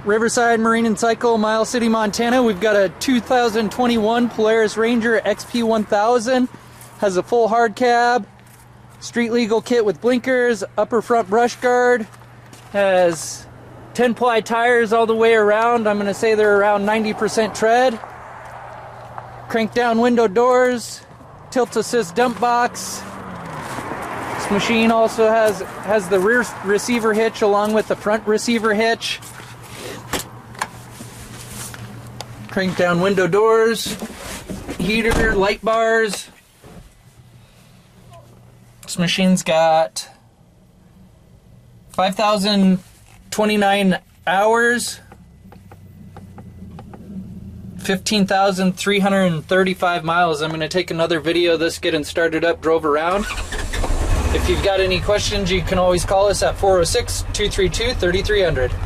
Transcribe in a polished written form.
Riverside Marine and Cycle, Miles City, Montana. We've got a 2021 Polaris Ranger XP 1000. Has a full hard cab, street legal kit with blinkers, upper front brush guard. Has 10-ply tires all the way around. I'm going to say they're around 90% tread. Crank down window doors, tilt assist dump box. This machine also has the rear receiver hitch along with the front receiver hitch. Crank down window doors, heater, light bars. This machine's got 5,029 hours, 15,335 miles. I'm going to take another video of this getting started up, drove around. If you've got any questions, you can always call us at 406-232-3300.